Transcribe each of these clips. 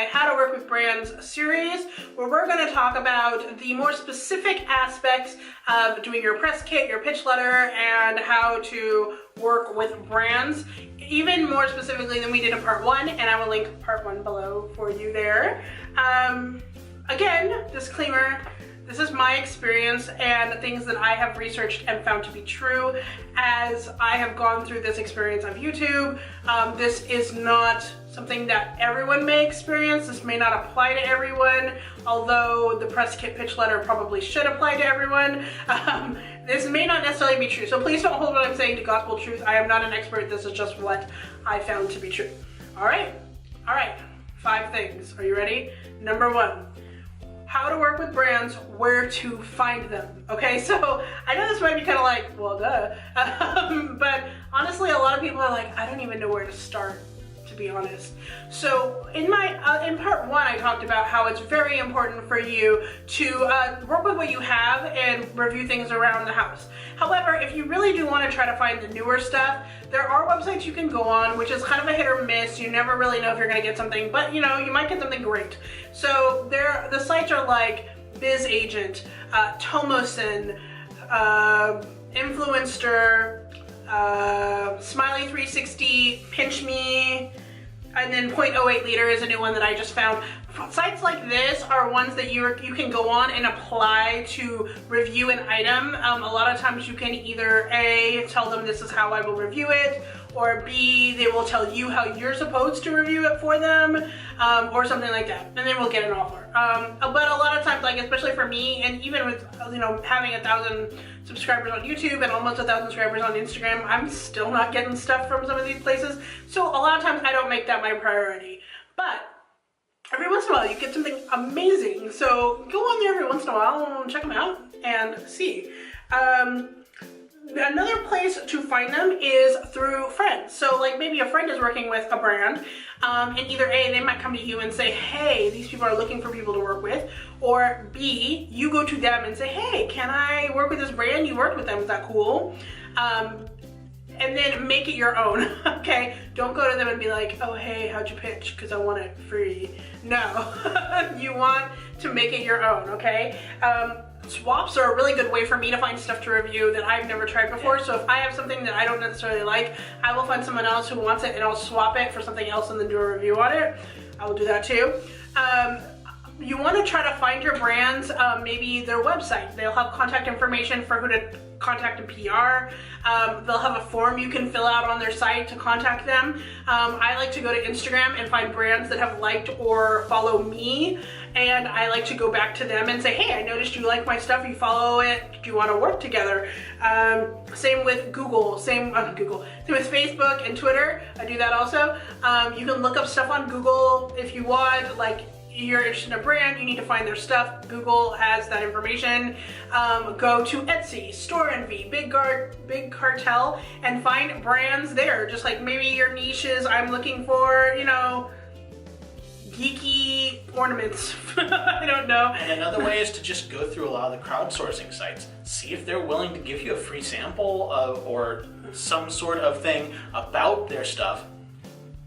my How to Work with Brands series, where we're going to talk about the more specific aspects of doing your press kit, your pitch letter, and how to work with brands, even more specifically than we did in part 1, and I will link part 1 below for you there. Again, disclaimer, this is my experience and things that I have researched and found to be true as I have gone through this experience of YouTube. This is not something that everyone may experience. This may not apply to everyone, although the press kit pitch letter probably should apply to everyone. This may not necessarily be true, so please don't hold what I'm saying to gospel truth. I am not an expert. This is just what I found to be true. All right, 5 things. Are you ready? Number 1. How to work with brands, where to find them. Okay, so I know this might be kind of like, well, duh, but honestly, a lot of people are like, I don't even know where to start, to be honest. So in part 1, I talked about how it's very important for you to work with what you have and review things around the house. However, if you really do want to try to find the newer stuff, there are websites you can go on, which is kind of a hit or miss. You never really know if you're going to get something, but you know, you might get something great. So the sites are like Biz Agent, Tomoson, Influencer, Smiley 360, Pinch Me, and then 0.08 liter is a new one that I just found. Sites like this are ones that you can go on and apply to review an item. A lot of times you can either A, tell them this is how I will review it, or B, they will tell you how you're supposed to review it for them, or something like that, and then we'll get an offer. But a lot of times, like especially for me, and even with having 1,000 subscribers on YouTube and almost 1,000 subscribers on Instagram, I'm still not getting stuff from some of these places. So a lot of times I don't make that my priority. But every once in a while you get something amazing. So go on there every once in a while and check them out and see. Another place to find them is through friends. So like maybe a friend is working with a brand, and either A, they might come to you and say, hey, these people are looking for people to work with, or B, you go to them and say, hey, can I work with this brand? You worked with them, is that cool? And then make it your own, okay? Don't go to them and be like, oh, hey, how'd you pitch? Because I want it free. No, you want to make it your own, okay? Swaps are a really good way for me to find stuff to review that I've never tried before. So if I have something that I don't necessarily like, I will find someone else who wants it and I'll swap it for something else and then do a review on it. I will do that too. You want to try to find your brands, maybe their website. They'll have contact information for who to contact in PR. They'll have a form you can fill out on their site to contact them. I like to go to Instagram and find brands that have liked or follow me, and I like to go back to them and say, hey, I noticed you like my stuff, you follow it, do you want to work together? Same with Google, same with Facebook and Twitter. I do that also. You can look up stuff on Google if you want, like you're interested in a brand, you need to find their stuff. Google has that information. Go to Etsy, Store Envy, Big Cartel, and find brands there. Just like maybe your niche is, I'm looking for, geeky ornaments. I don't know. And another way is to just go through a lot of the crowdsourcing sites. See if they're willing to give you a free sample or some sort of thing about their stuff.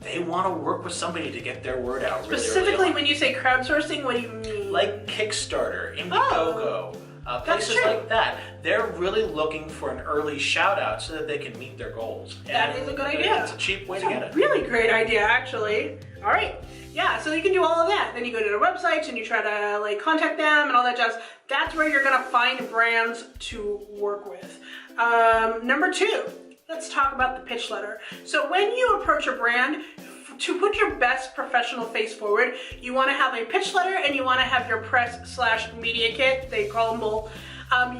They want to work with somebody to get their word out. Specifically, when you say crowdsourcing, what do you mean? Like Kickstarter, Indiegogo, places like that. They're really looking for an early shout out so that they can meet their goals. That is a good idea. It's a cheap way to get it. Really great idea, actually. All right. Yeah, so you can do all of that. Then you go to their websites and you try to like contact them and all that jazz. That's where you're gonna find brands to work with. Number 2. Let's talk about the pitch letter. So when you approach a brand, to put your best professional face forward, you want to have a pitch letter and you want to have your press/media kit. They call them both.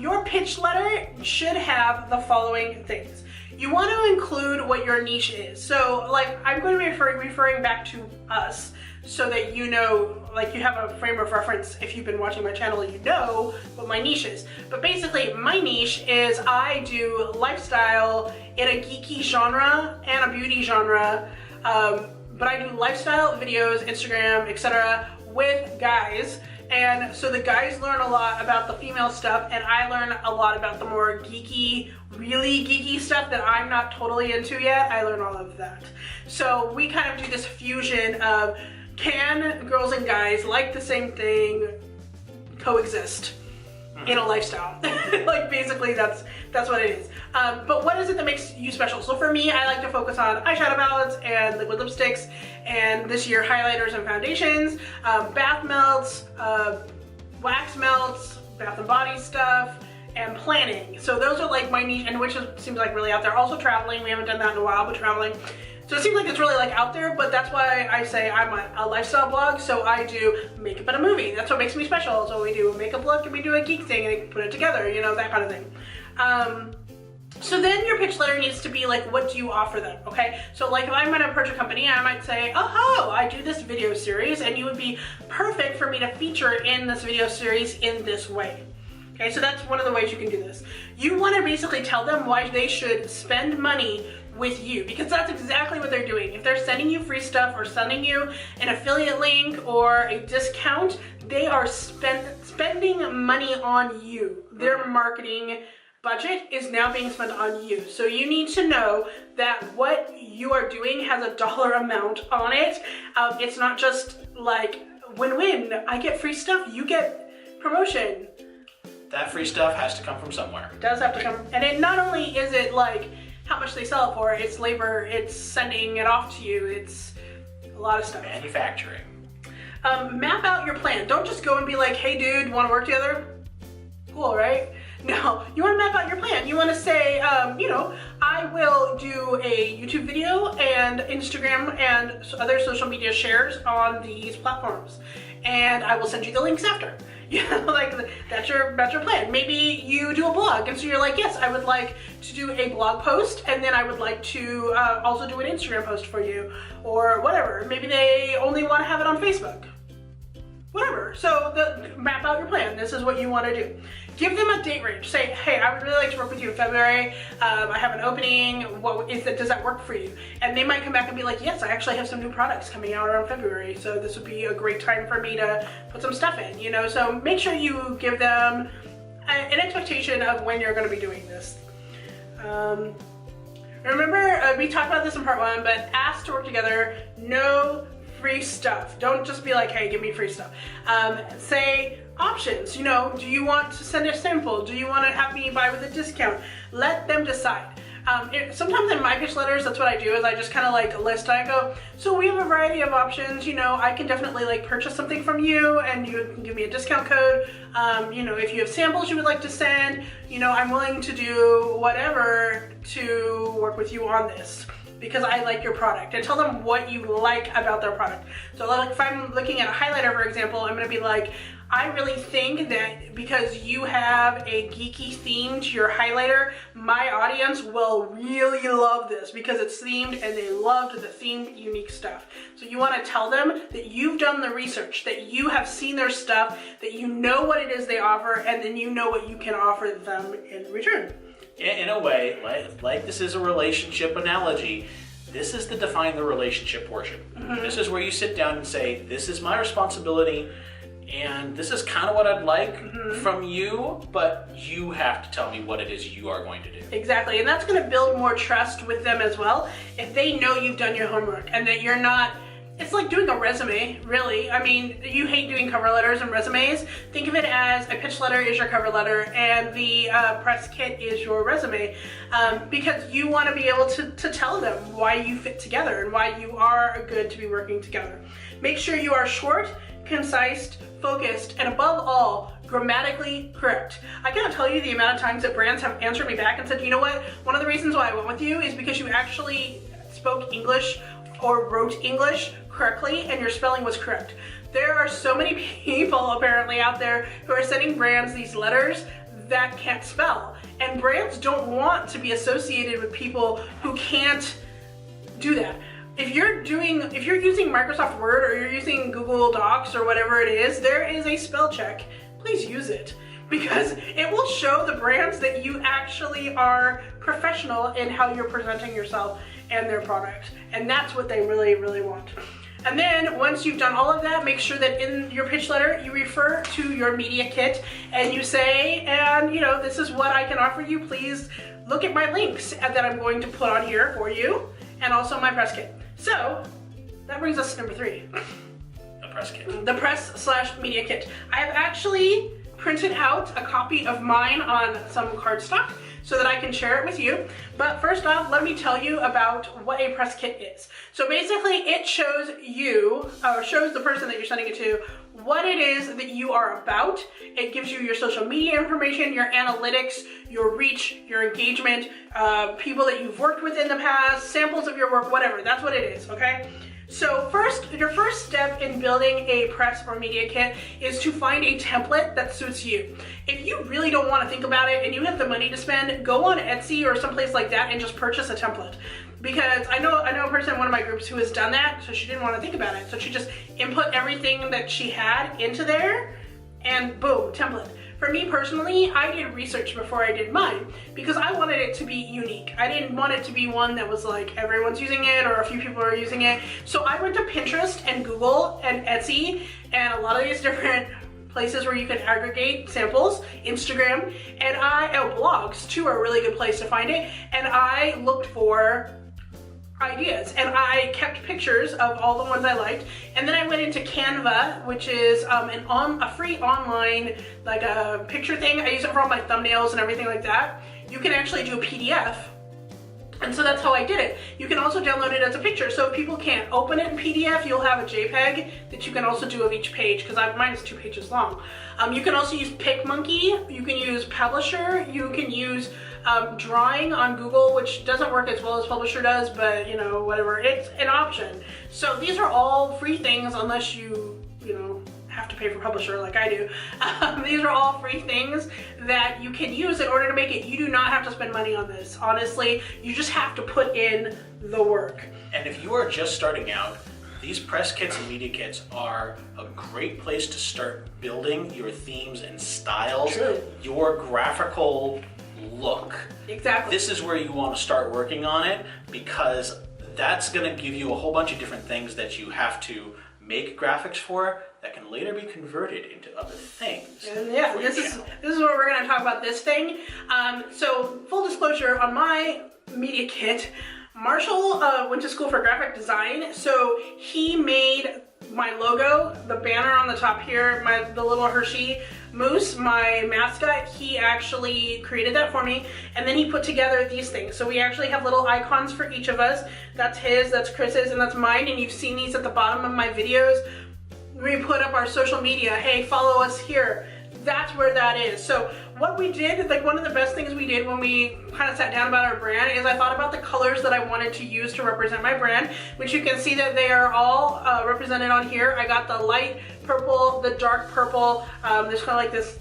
Your pitch letter should have the following things. You want to include what your niche is. So like I'm going to be referring back to us so that you know, like you have a frame of reference. If you've been watching my channel, you know what my niche is. But basically my niche is I do lifestyle in a geeky genre and a beauty genre. But I do lifestyle videos, Instagram, etc. with guys. And so the guys learn a lot about the female stuff and I learn a lot about the more geeky, really geeky stuff that I'm not totally into yet. I learn all of that. So we kind of do this fusion of Can girls and guys like the same thing coexist in a lifestyle? Like basically that's what it is. But what is it that makes you special? So for me, I like to focus on eyeshadow palettes and liquid lipsticks, and this year highlighters and foundations, bath melts, wax melts, bath and body stuff, and planning. So those are like my niche, and which seems like really out there. Also traveling, we haven't done that in a while, but traveling. So it seems like it's really like out there, but that's why I say I'm a lifestyle blog. So I do makeup and a movie. That's what makes me special. So we do a makeup look and we do a geek thing and put it together, you know, that kind of thing. So then your pitch letter needs to be like, what do you offer them, okay? So like if I'm gonna approach a company, I might say, oh, I do this video series and you would be perfect for me to feature in this video series in this way. Okay, so that's one of the ways you can do this. You wanna basically tell them why they should spend money with you, because that's exactly what they're doing. If they're sending you free stuff or sending you an affiliate link or a discount, they are spending money on you. Their marketing budget is now being spent on you. So you need to know that what you are doing has a dollar amount on it. It's not just like win-win. I get free stuff, you get promotion. That free stuff has to come from somewhere. It does have to come, and it not only is it like how much they sell it for, it's labor, it's sending it off to you, it's a lot of stuff. Manufacturing. Map out your plan. Don't just go and be like, hey dude, wanna work together? Cool, right? No, you wanna map out your plan. You wanna say, you know, I will do a YouTube video and Instagram and other social media shares on these platforms. And I will send you the links after. You know, like that's your plan. Maybe you do a blog, and so you're like, yes, I would like to do a blog post, and then I would like to also do an Instagram post for you, or whatever. Maybe they only want to have it on Facebook. Whatever. So map out your plan. This is what you want to do. Give them a date range. Say, hey, I would really like to work with you in February. I have an opening. Does that work for you? And they might come back and be like, yes, I actually have some new products coming out around February. So this would be a great time for me to put some stuff in, you know? So make sure you give them an expectation of when you're going to be doing this. Remember, we talked about this in part 1, but ask to work together. No free stuff. Don't just be like, hey, give me free stuff. Say options, you know, do you want to send a sample? Do you want to have me buy with a discount? Let them decide. Sometimes in my pitch letters, that's what I do, is I just kind of like list, I go, so we have a variety of options, you know, I can definitely like purchase something from you and you can give me a discount code. You know, if you have samples you would like to send, you know, I'm willing to do whatever to work with you on this, because I like your product, and tell them what you like about their product. So like if I'm looking at a highlighter, for example, I'm gonna be like, I really think that because you have a geeky theme to your highlighter, my audience will really love this because it's themed and they loved the themed unique stuff. So you wanna tell them that you've done the research, that you have seen their stuff, that you know what it is they offer, and then you know what you can offer them in return. In a way, like this is a relationship analogy, this is the define the relationship portion. Mm-hmm. This is where you sit down and say, this is my responsibility, and this is kind of what I'd like from you, but you have to tell me what it is you are going to do. Exactly, and that's going to build more trust with them as well, if they know you've done your homework and that you're not. It's like doing a resume, really. I mean, you hate doing cover letters and resumes. Think of it as a pitch letter is your cover letter and the press kit is your resume, because you want to be able to tell them why you fit together and why you are good to be working together. Make sure you are short, concise, focused, and above all, grammatically correct. I cannot tell you the amount of times that brands have answered me back and said, you know what, one of the reasons why I went with you is because you actually spoke English or wrote English correctly and your spelling was correct. There are so many people apparently out there who are sending brands these letters that can't spell, and brands don't want to be associated with people who can't do that. If you're using Microsoft Word or you're using Google Docs or whatever it is, there is a spell check. Please use it, because it will show the brands that you actually are professional in how you're presenting yourself and their product. And that's what they really, really want. And then once you've done all of that, make sure that in your pitch letter, you refer to your media kit and you say, and you know, this is what I can offer you. Please look at my links that I'm going to put on here for you, and also my press kit. So that brings us to number 3. press kit? The press/media kit. I have actually printed out a copy of mine on some cardstock so that I can share it with you. But first off, let me tell you about what a press kit is. So basically it shows you, or shows the person that you're sending it to, what it is that you are about. It gives you your social media information, your analytics, your reach, your engagement, people that you've worked with in the past, samples of your work, whatever. That's what it is, okay? So your first step in building a press or media kit is to find a template that suits you. If you really don't want to think about it and you have the money to spend, go on Etsy or someplace like that and just purchase a template. Because I know a person in one of my groups who has done that, so she didn't want to think about it. So she just input everything that she had into there and boom, template. For me personally, I did research before I did mine because I wanted it to be unique. I didn't want it to be one that was like everyone's using it or a few people are using it. So I went to Pinterest and Google and Etsy and a lot of these different places where you can aggregate samples, Instagram, and blogs too are a really good place to find it. And I looked for ideas and I kept pictures of all the ones I liked, and then I went into Canva, which is a free online like a picture thing. I use it for all my thumbnails and everything like that. You can actually do a PDF, and so that's how I did it. You can also download it as a picture, so if people can't open it in PDF, you'll have a JPEG that you can also do of each page, because mine is 2 pages long. You can also use PicMonkey, you can use Publisher, you can use drawing on Google, which doesn't work as well as Publisher does, but you know, whatever, it's an option. So these are all free things unless you have to pay for Publisher like I do. These are all free things that you can use in order to make it. You do not have to spend money on this. Honestly, you just have to put in the work. And if you are just starting out, these press kits and media kits are a great place to start building your themes and styles, True. your graphical look. Exactly. This is where you want to start working on it, because that's going to give you a whole bunch of different things that you have to make graphics for that can later be converted into other things. And yeah, this is what we're going to talk about, this thing. So full disclosure, on my media kit, Marshall went to school for graphic design, so he made my logo, the banner on the top here, the little Hershey moose, my mascot. He actually created that for me, and then he put together these things. So we actually have little icons for each of us. That's his, that's Chris's, and that's mine, and you've seen these at the bottom of my videos. We put up our social media, hey, follow us here. That's where that is. So what we did, like one of the best things we did when we kind of sat down about our brand, is I thought about the colors that I wanted to use to represent my brand, which you can see that they are all represented on here. I got the light purple, the dark purple, there's kind of like this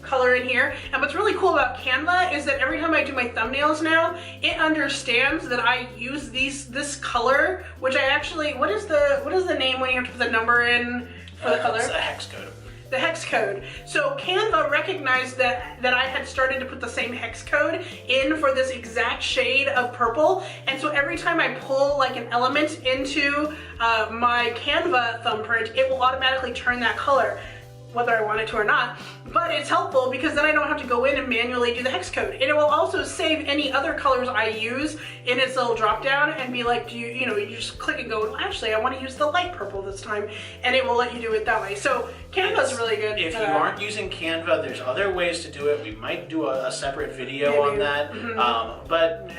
color in here. And what's really cool about Canva is that every time I do my thumbnails now, it understands that I use this color, which I actually, what is the name when you have to put the number in for the color? It's a hex code. The hex code. So Canva recognized that I had started to put the same hex code in for this exact shade of purple, and so every time I pull like an element into my Canva thumbprint, it will automatically turn that color, whether I want it to or not. But it's helpful because then I don't have to go in and manually do the hex code. And it will also save any other colors I use in its little drop down and be like, you just click and go, well, actually I want to use the light purple this time, and it will let you do it that way. So Canva's really good. If you aren't using Canva, there's other ways to do it. We might do a separate video on that. Mm-hmm. But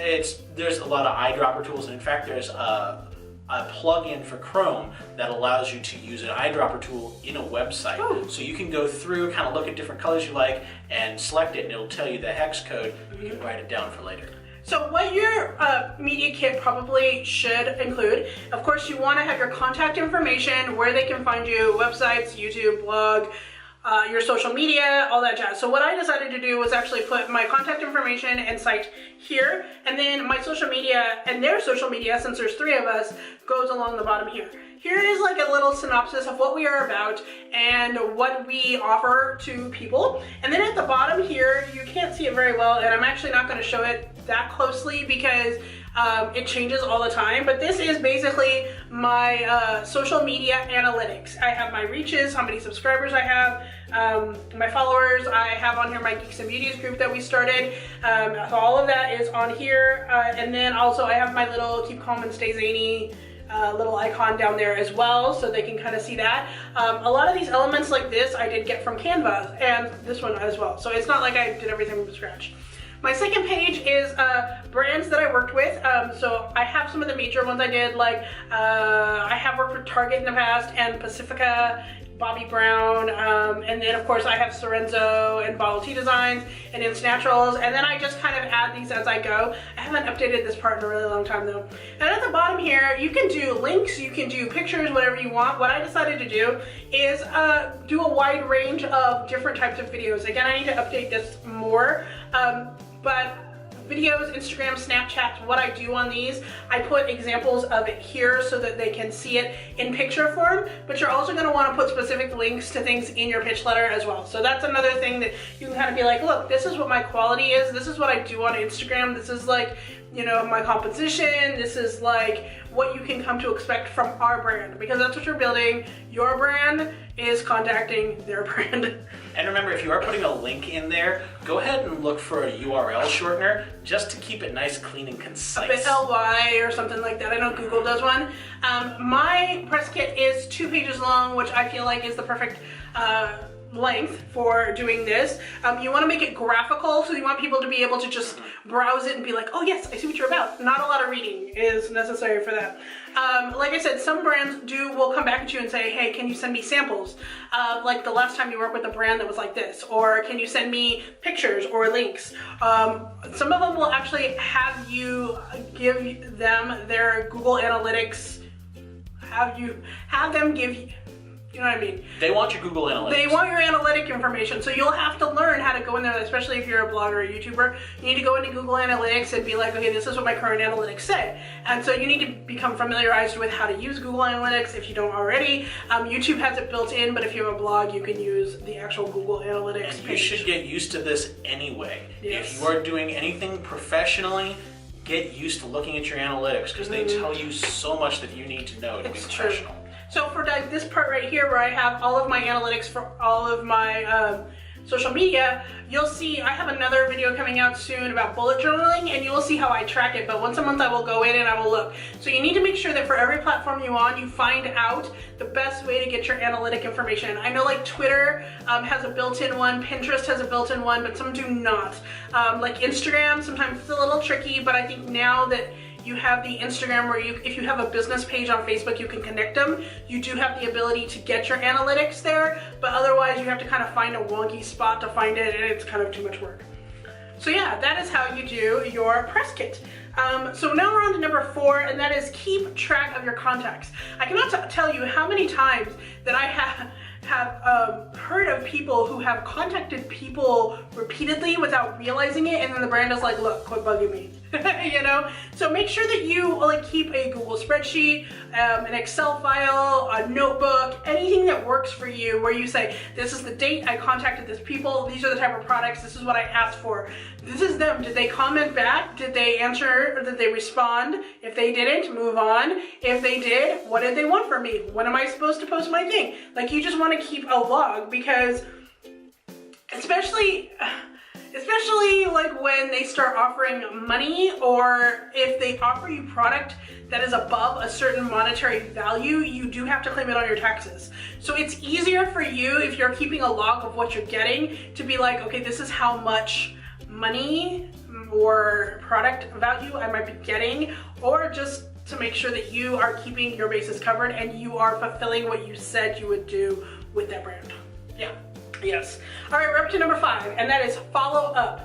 there's a lot of eyedropper tools, and in fact there's a plugin for Chrome that allows you to use an eyedropper tool in a website. Oh. So you can go through, kind of look at different colors you like, and select it, and it'll tell you the hex code. You can write it down for later. So what your media kit probably should include, of course, you want to have your contact information, where they can find you, websites, YouTube, blog, your social media, all that jazz. So what I decided to do was actually put my contact information and site here, and then my social media and their social media, since there's 3 of us, goes along the bottom here. Here is like a little synopsis of what we are about and what we offer to people. And then at the bottom here, you can't see it very well, and I'm actually not going to show it that closely because it changes all the time, but this is basically my social media analytics. I have my reaches, how many subscribers I have, my followers. I have on here my Geeks and Beauties group that we started. So all of that is on here. And then also I have my little Keep Calm and Stay Zany little icon down there as well, so they can kind of see that. A lot of these elements like this I did get from Canva, and this one as well. So it's not like I did everything from scratch. My second page is brands that I worked with. So I have some of the major ones I did, like I have worked with Target in the past and Pacifica, Bobbi Brown, and then of course I have Sorenzo and Bottle Tea Designs and It's Naturals, and then I just kind of add these as I go. I haven't updated this part in a really long time though. And at the bottom here, you can do links, you can do pictures, whatever you want. What I decided to do is do a wide range of different types of videos. Again, I need to update this more, but videos, Instagram, Snapchat, what I do on these, I put examples of it here so that they can see it in picture form, but you're also going to want to put specific links to things in your pitch letter as well. So that's another thing that you can kind of be like, look, this is what my quality is, this is what I do on Instagram, this is like, you know, my composition, this is like what you can come to expect from our brand, because that's what you're building. Your brand is contacting their brand. And remember, if you are putting a link in there, go ahead and look for a URL shortener just to keep it nice, clean, and concise. .ly or something like that. I know Google does one. My press kit is 2 pages long, which I feel like is the perfect length for doing this. You want to make it graphical, so you want people to be able to just browse it and be like, oh yes, I see what you're about. Not a lot of reading is necessary for that. Like I said, some brands will come back at you and say, hey, can you send me samples? Like the last time you worked with a brand that was like this, or can you send me pictures or links? Some of them will actually have you give them their Google Analytics, have them give you, you know what I mean? They want your Google Analytics. They want your analytic information, so you'll have to learn how to go in there, especially if you're a blogger or a YouTuber. You need to go into Google Analytics and be like, okay, this is what my current analytics say. And so you need to become familiarized with how to use Google Analytics if you don't already. YouTube has it built in, but if you have a blog, you can use the actual Google Analytics And page. you should get used to this anyway. Yes. If you are doing anything professionally, get used to looking at your analytics, because they tell you so much that you need to know to be professional. True. So for this part right here where I have all of my analytics for all of my social media, you'll see I have another video coming out soon about bullet journaling, and you will see how I track it, but once a month I will go in and I will look. So you need to make sure that for every platform you're on, you find out the best way to get your analytic information. I know like Twitter has a built-in one, Pinterest has a built-in one, but some do not. Like Instagram, sometimes it's a little tricky, but I think now that you have the Instagram where if you have a business page on Facebook, you can connect them. You do have the ability to get your analytics there, but otherwise you have to kind of find a wonky spot to find it, and it's kind of too much work. So yeah, that is how you do your press kit. So now we're on to number 4, and that is keep track of your contacts. I cannot tell you how many times that I have heard of people who have contacted people repeatedly without realizing it, and then the brand is like, look, quit bugging me. You know, so make sure that you like keep a Google spreadsheet, an Excel file, a notebook, anything that works for you, where you say, this is the date I contacted this people, these are the type of products, this is what I asked for, this is them, did they comment back, did they answer, or did they respond? If they didn't, move on. If they did, what did they want from me? When am I supposed to post my thing? Like, you just want to keep a log, because especially like when they start offering money, or if they offer you product that is above a certain monetary value, you do have to claim it on your taxes. So it's easier for you, if you're keeping a log of what you're getting, to be like, okay, this is how much money or product value I might be getting, or just to make sure that you are keeping your bases covered and you are fulfilling what you said you would do with that brand. Yeah. Yes. All right, we're up to number 5, and that is follow up.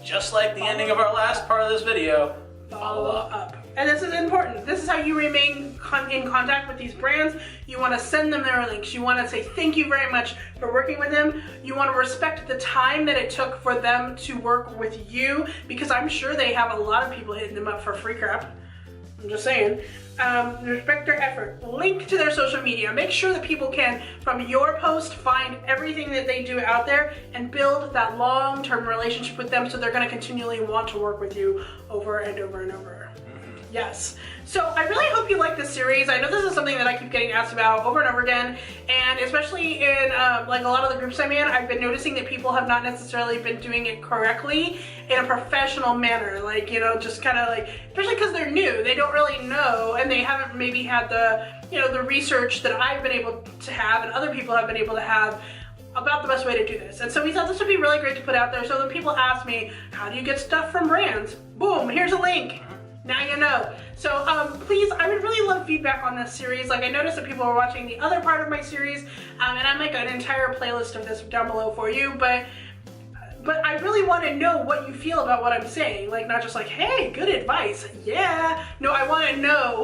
Just like the ending of our last part of this video, Follow up. And this is important. This is how you remain in contact with these brands. You want to send them their links. You want to say thank you very much for working with them. You want to respect the time that it took for them to work with you, because I'm sure they have a lot of people hitting them up for free crap. I'm just saying. Respect their effort. Link to their social media. Make sure that people can, from your post, find everything that they do out there and build that long-term relationship with them, so they're going to continually want to work with you over and over and over. Yes. So I really hope you like this series. I know this is something that I keep getting asked about over and over again, and especially in like a lot of the groups I'm in, I've been noticing that people have not necessarily been doing it correctly in a professional manner. Like, you know, just kind of like, especially because they're new, they don't really know, and they haven't maybe had the, you know, the research that I've been able to have and other people have been able to have about the best way to do this. And so we thought this would be really great to put out there, so when people ask me, how do you get stuff from brands? Boom, here's a link. Now you know. So please, I would really love feedback on this series. Like, I noticed that people were watching the other part of my series, and I make an entire playlist of this down below for you, but I really want to know what you feel about what I'm saying. Like, not just like, hey, good advice. Yeah. No, I want to know.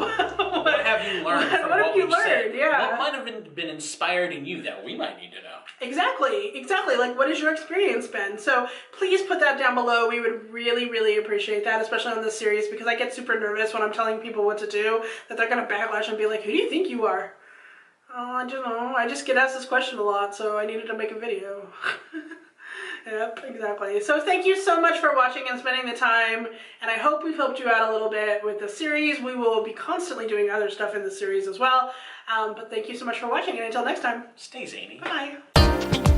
What have you learned from what have you learned? said? Yeah. What might have been inspired in you that we might need to know? Exactly. Like, what has your experience been? So please put that down below. We would really, really appreciate that, especially on this series, because I get super nervous when I'm telling people what to do, that they're going to backlash and be like, who do you think you are? Oh, I don't know. I just get asked this question a lot, so I needed to make a video. Yep, exactly. So thank you so much for watching and spending the time, and I hope we've helped you out a little bit with the series. We will be constantly doing other stuff in the series as well, but thank you so much for watching, and until next time, Stay zany. bye.